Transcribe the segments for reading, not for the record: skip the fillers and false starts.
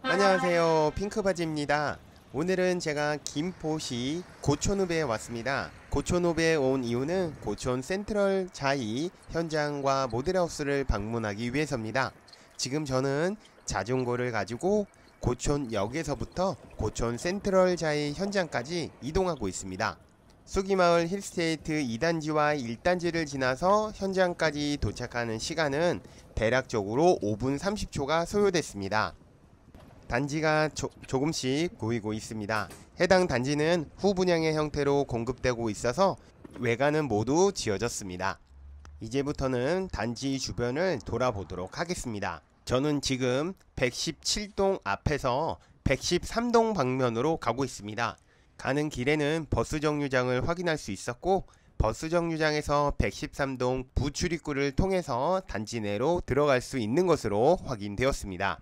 안녕하세요, 핑크바지입니다. 오늘은 제가 김포시 고촌읍에 왔습니다. 고촌읍에 온 이유는 고촌 센트럴 자이 현장과 모델하우스를 방문하기 위해서입니다. 지금 저는 자전거를 가지고 고촌역에서부터 고촌 센트럴 자이 현장까지 이동하고 있습니다. 수기마을 힐스테이트 2단지와 1단지를 지나서 현장까지 도착하는 시간은 대략적으로 5분 30초가 소요됐습니다. 단지가 조금씩 보이고 있습니다. 해당 단지는 후분양의 형태로 공급되고 있어서 외관은 모두 지어졌습니다. 이제부터는 단지 주변을 돌아보도록 하겠습니다. 저는 지금 117동 앞에서 113동 방면으로 가고 있습니다. 가는 길에는 버스 정류장을 확인할 수 있었고, 버스 정류장에서 113동 부출입구를 통해서 단지 내로 들어갈 수 있는 것으로 확인되었습니다.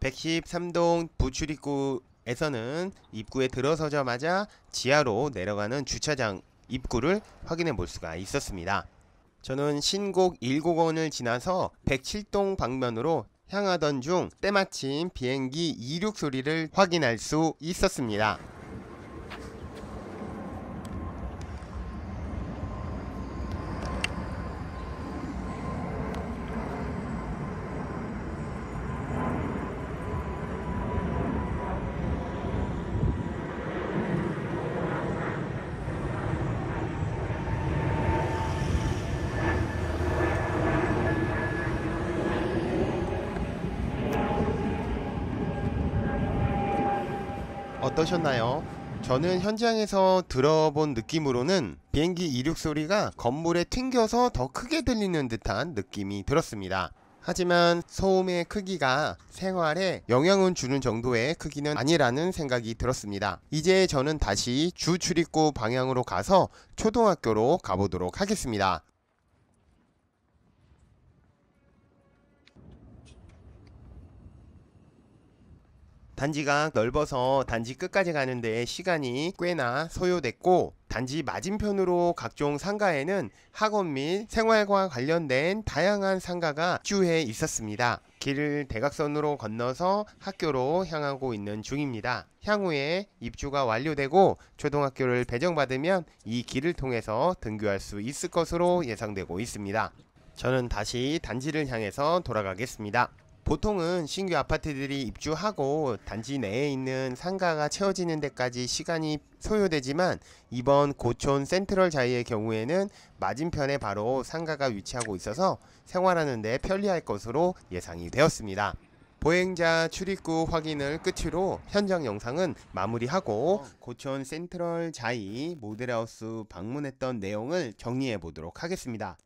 113동 부출입구에서는 입구에 들어서자마자 지하로 내려가는 주차장 입구를 확인해 볼 수가 있었습니다. 저는 신곡 1곡원을 지나서 107동 방면으로 향하던 중 때마침 비행기 이륙 소리를 확인할 수 있었습니다. 어떠셨나요? 저는 현장에서 들어본 느낌으로는 비행기 이륙 소리가 건물에 튕겨서 더 크게 들리는 듯한 느낌이 들었습니다. 하지만 소음의 크기가 생활에 영향을 주는 정도의 크기는 아니라는 생각이 들었습니다. 이제 저는 다시 주 출입구 방향으로 가서 초등학교로 가보도록 하겠습니다. 단지가 넓어서 단지 끝까지 가는데 시간이 꽤나 소요됐고, 단지 맞은편으로 각종 상가에는 학원 및 생활과 관련된 다양한 상가가 입주해 있었습니다. 길을 대각선으로 건너서 학교로 향하고 있는 중입니다. 향후에 입주가 완료되고 초등학교를 배정받으면 이 길을 통해서 등교할 수 있을 것으로 예상되고 있습니다. 저는 다시 단지를 향해서 돌아가겠습니다. 보통은 신규 아파트들이 입주하고 단지 내에 있는 상가가 채워지는 데까지 시간이 소요되지만, 이번 고촌 센트럴 자이의 경우에는 맞은편에 바로 상가가 위치하고 있어서 생활하는 데 편리할 것으로 예상이 되었습니다. 보행자 출입구 확인을 끝으로 현장 영상은 마무리하고 고촌 센트럴 자이 모델하우스 방문했던 내용을 정리해 보도록 하겠습니다.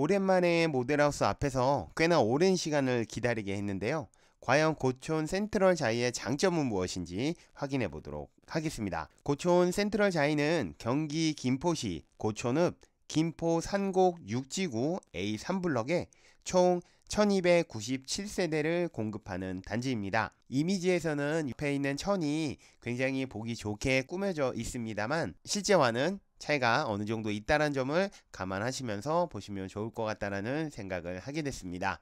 오랜만에 모델하우스 앞에서 꽤나 오랜 시간을 기다리게 했는데요. 과연 고촌 센트럴 자이의 장점은 무엇인지 확인해 보도록 하겠습니다. 고촌 센트럴 자이는 경기 김포시 고촌읍 김포 산곡 6지구 A3블럭에 총 1297세대를 공급하는 단지입니다. 이미지에서는 옆에 있는 천이 굉장히 보기 좋게 꾸며져 있습니다만, 실제와는 차이가 어느 정도 있다는 점을 감안하시면서 보시면 좋을 것 같다는 생각을 하게 됐습니다.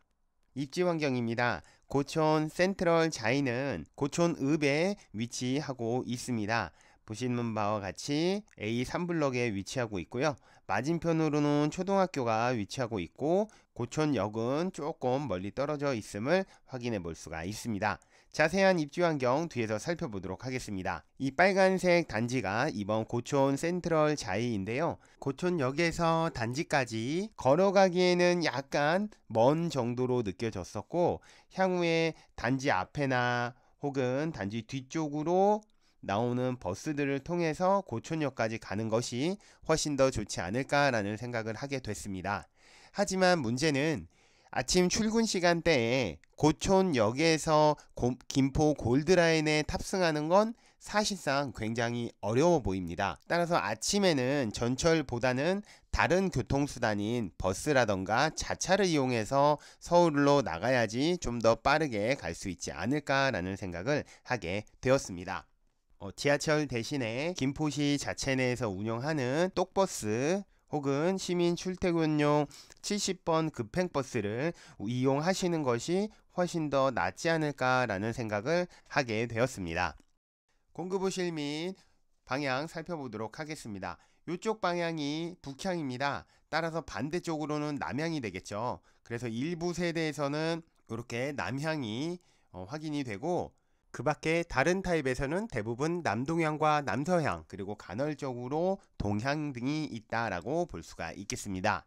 입지 환경입니다. 고촌 센트럴 자이는 고촌읍에 위치하고 있습니다. 보시는 바와 같이 A3블럭에 위치하고 있고요. 맞은편으로는 초등학교가 위치하고 있고, 고촌역은 조금 멀리 떨어져 있음을 확인해 볼 수가 있습니다. 자세한 입지 환경 뒤에서 살펴보도록 하겠습니다. 이 빨간색 단지가 이번 고촌 센트럴 자이인데요. 고촌역에서 단지까지 걸어가기에는 약간 먼 정도로 느껴졌었고, 향후에 단지 앞에나 혹은 단지 뒤쪽으로 나오는 버스들을 통해서 고촌역까지 가는 것이 훨씬 더 좋지 않을까라는 생각을 하게 됐습니다. 하지만 문제는 아침 출근 시간대에 고촌역에서 김포 골드라인에 탑승하는 건 사실상 굉장히 어려워 보입니다. 따라서 아침에는 전철보다는 다른 교통수단인 버스라던가 자차를 이용해서 서울로 나가야지 좀 더 빠르게 갈 수 있지 않을까라는 생각을 하게 되었습니다. 지하철 대신에 김포시 자체 내에서 운영하는 똑버스 혹은 시민 출퇴근용 70번 급행버스를 이용하시는 것이 훨씬 더 낫지 않을까라는 생각을 하게 되었습니다. 공급부실 및 방향 살펴보도록 하겠습니다. 이쪽 방향이 북향입니다. 따라서 반대쪽으로는 남향이 되겠죠. 그래서 일부 세대에서는 이렇게 남향이 확인이 되고, 그 밖에 다른 타입에서는 대부분 남동향과 남서향, 그리고 간헐적으로 동향 등이 있다라고 볼 수가 있겠습니다.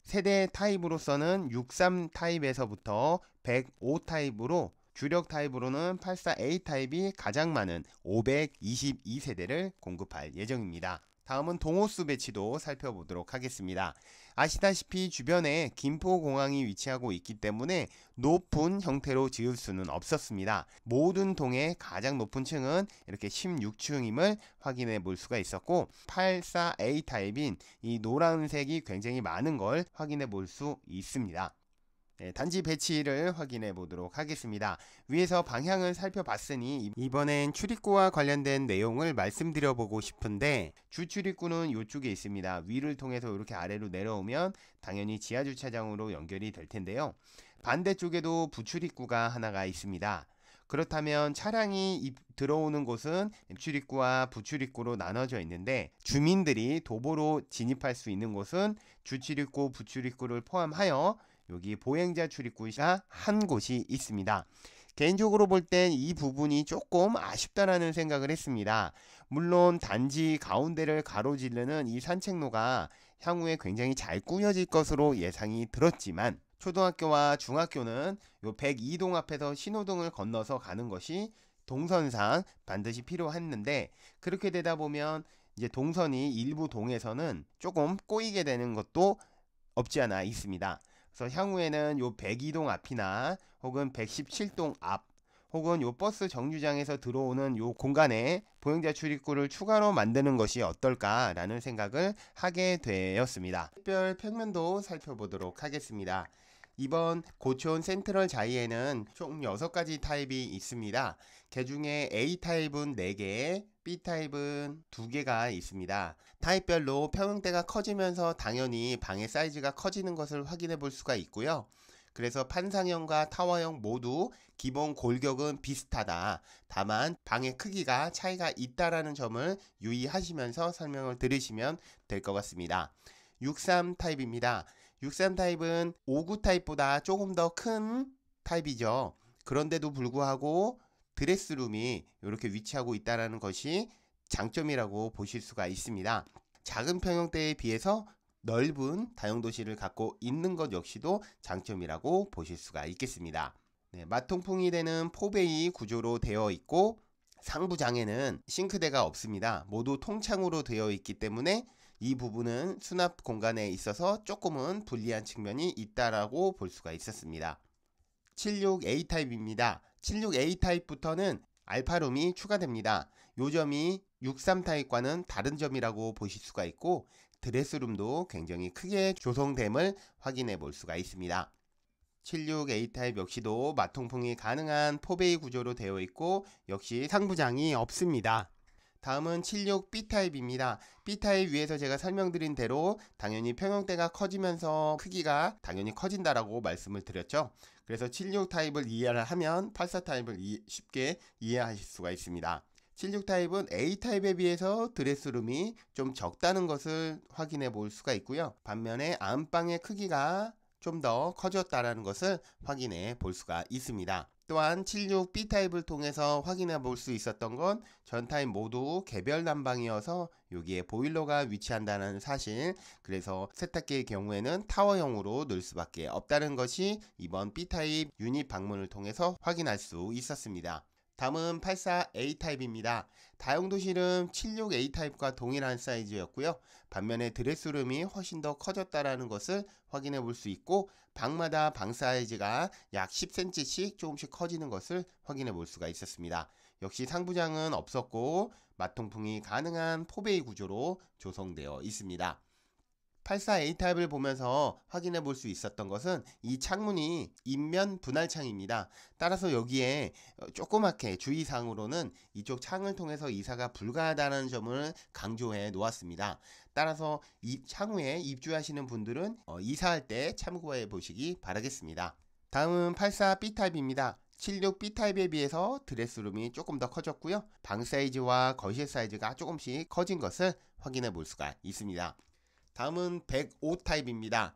세대 타입으로서는 63 타입에서부터 105 타입으로, 주력 타입으로는 84A 타입이 가장 많은 522세대를 공급할 예정입니다. 다음은 동호수 배치도 살펴보도록 하겠습니다. 아시다시피 주변에 김포공항이 위치하고 있기 때문에 높은 형태로 지을 수는 없었습니다. 모든 동의 가장 높은 층은 이렇게 16층임을 확인해 볼 수가 있었고, 84A 타입인 이 노란색이 굉장히 많은 걸 확인해 볼 수 있습니다. 단지 배치를 확인해 보도록 하겠습니다. 위에서 방향을 살펴봤으니 이번엔 출입구와 관련된 내용을 말씀드려 보고 싶은데, 주 출입구는 이쪽에 있습니다. 위를 통해서 이렇게 아래로 내려오면 당연히 지하 주차장으로 연결이 될 텐데요. 반대쪽에도 부출입구가 하나가 있습니다. 그렇다면 차량이 들어오는 곳은 입출입구와 부출입구로 나눠져 있는데, 주민들이 도보로 진입할 수 있는 곳은 주출입구, 부출입구를 포함하여 여기 보행자 출입구가 한 곳이 있습니다. 개인적으로 볼 땐 이 부분이 조금 아쉽다라는 생각을 했습니다. 물론 단지 가운데를 가로지르는 이 산책로가 향후에 굉장히 잘 꾸며질 것으로 예상이 들었지만, 초등학교와 중학교는 요 102동 앞에서 신호등을 건너서 가는 것이 동선상 반드시 필요했는데, 그렇게 되다 보면 이제 동선이 일부 동에서는 조금 꼬이게 되는 것도 없지 않아 있습니다. 그래서 향후에는 요 102동 앞이나 혹은 117동 앞, 혹은 요 버스 정류장에서 들어오는 요 공간에 보행자 출입구를 추가로 만드는 것이 어떨까라는 생각을 하게 되었습니다. 특별 평면도 살펴보도록 하겠습니다. 이번 고촌 센트럴 자이에는 총 6가지 타입이 있습니다. 그 중에 A타입은 4개, B타입은 2개가 있습니다. 타입별로 평형대가 커지면서 당연히 방의 사이즈가 커지는 것을 확인해 볼 수가 있고요. 그래서 판상형과 타워형 모두 기본 골격은 비슷하다. 다만 방의 크기가 차이가 있다라는 점을 유의하시면서 설명을 들으시면 될 것 같습니다. 63 타입입니다. 63 타입은 59 타입보다 조금 더 큰 타입이죠. 그런데도 불구하고 드레스룸이 이렇게 위치하고 있다는 것이 장점이라고 보실 수가 있습니다. 작은 평형대에 비해서 넓은 다용도실을 갖고 있는 것 역시도 장점이라고 보실 수가 있겠습니다. 마통풍이 되는 포베이 구조로 되어 있고, 상부장에는 싱크대가 없습니다. 모두 통창으로 되어 있기 때문에 이 부분은 수납 공간에 있어서 조금은 불리한 측면이 있다라고 볼 수가 있었습니다. 76A 타입입니다. 76A 타입부터는 알파룸이 추가됩니다. 요 점이 63 타입과는 다른 점이라고 보실 수가 있고, 드레스룸도 굉장히 크게 조성됨을 확인해 볼 수가 있습니다. 76A 타입 역시도 마통풍이 가능한 포베이 구조로 되어 있고, 역시 상부장이 없습니다. 다음은 76B 타입입니다. B 타입 위에서 제가 설명드린 대로 당연히 평형대가 커지면서 크기가 당연히 커진다라고 말씀을 드렸죠. 그래서 76 타입을 이해를 하면 84 타입을 쉽게 이해하실 수가 있습니다. 76 타입은 A 타입에 비해서 드레스룸이 좀 적다는 것을 확인해 볼 수가 있고요. 반면에 안방의 크기가 좀 더 커졌다는 것을 확인해 볼 수가 있습니다. 또한 76B 타입을 통해서 확인해 볼 수 있었던 건 전 타입 모두 개별 난방이어서 여기에 보일러가 위치한다는 사실, 그래서 세탁기의 경우에는 타워형으로 넣을 수밖에 없다는 것이 이번 B 타입 유닛 방문을 통해서 확인할 수 있었습니다. 다음은 84A 타입입니다. 다용도실은 76A 타입과 동일한 사이즈였고요. 반면에 드레스룸이 훨씬 더 커졌다는 것을 확인해 볼 수 있고, 방마다 방 사이즈가 약 10cm씩 조금씩 커지는 것을 확인해 볼 수가 있었습니다. 역시 상부장은 없었고 마통풍이 가능한 포베이 구조로 조성되어 있습니다. 84A 타입을 보면서 확인해 볼 수 있었던 것은 이 창문이 인면 분할창입니다. 따라서 여기에 조그맣게 주의사항으로는 이쪽 창을 통해서 이사가 불가하다는 점을 강조해 놓았습니다. 따라서 이 창후에 입주하시는 분들은 이사할 때 참고해 보시기 바라겠습니다. 다음은 84B 타입입니다. 76B 타입에 비해서 드레스룸이 조금 더 커졌고요. 방 사이즈와 거실 사이즈가 조금씩 커진 것을 확인해 볼 수가 있습니다. 다음은 105 타입입니다.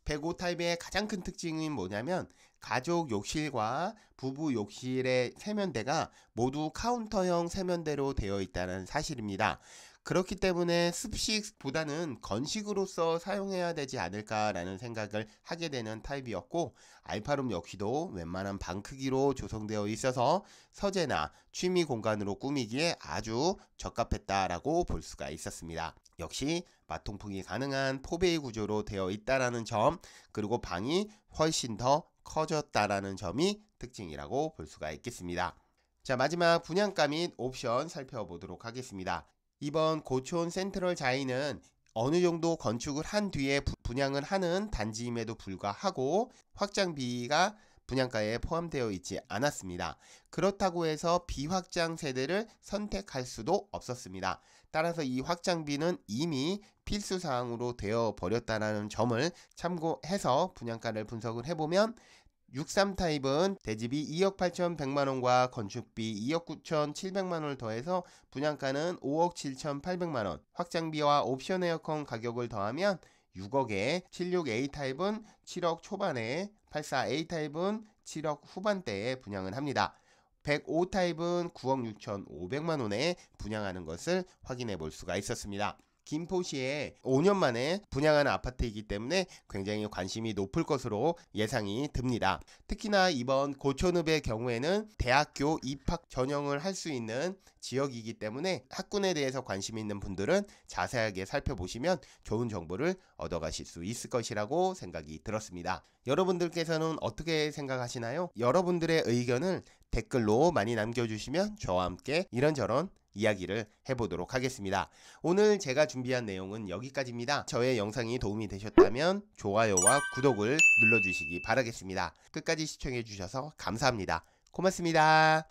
105 타입의 가장 큰 특징은 뭐냐면 가족 욕실과 부부 욕실의 세면대가 모두 카운터형 세면대로 되어 있다는 사실입니다. 그렇기 때문에 습식보다는 건식으로서 사용해야 되지 않을까라는 생각을 하게 되는 타입이었고, 알파룸 역시도 웬만한 방 크기로 조성되어 있어서 서재나 취미 공간으로 꾸미기에 아주 적합했다라고 볼 수가 있었습니다. 역시 마통풍이 가능한 포베이 구조로 되어 있다라는 점, 그리고 방이 훨씬 더 커졌다라는 점이 특징이라고 볼 수가 있겠습니다. 자, 마지막 분양가 및 옵션 살펴보도록 하겠습니다. 이번 고촌 센트럴 자이는 어느 정도 건축을 한 뒤에 분양을 하는 단지임에도 불구하고 확장비가 분양가에 포함되어 있지 않았습니다. 그렇다고 해서 비확장 세대를 선택할 수도 없었습니다. 따라서 이 확장비는 이미 필수사항으로 되어 버렸다는 점을 참고해서 분양가를 분석을 해보면 63 타입은 대지비 2억 8,100만원과 건축비 2억 9,700만원을 더해서 분양가는 5억 7,800만원, 확장비와 옵션 에어컨 가격을 더하면 6억에, 76A 타입은 7억 초반에, 84A 타입은 7억 후반대에 분양을 합니다. 105 타입은 9억 6,500만원에 분양하는 것을 확인해 볼 수가 있었습니다. 김포시에 5년 만에 분양하는 아파트이기 때문에 굉장히 관심이 높을 것으로 예상이 듭니다. 특히나 이번 고촌읍의 경우에는 대학교 입학 전형을 할 수 있는 지역이기 때문에 학군에 대해서 관심 있는 분들은 자세하게 살펴보시면 좋은 정보를 얻어가실 수 있을 것이라고 생각이 들었습니다. 여러분들께서는 어떻게 생각하시나요? 여러분들의 의견을 댓글로 많이 남겨주시면 저와 함께 이런저런 이야기를 해보도록 하겠습니다. 오늘 제가 준비한 내용은 여기까지입니다. 저의 영상이 도움이 되셨다면 좋아요와 구독을 눌러주시기 바라겠습니다. 끝까지 시청해주셔서 감사합니다. 고맙습니다.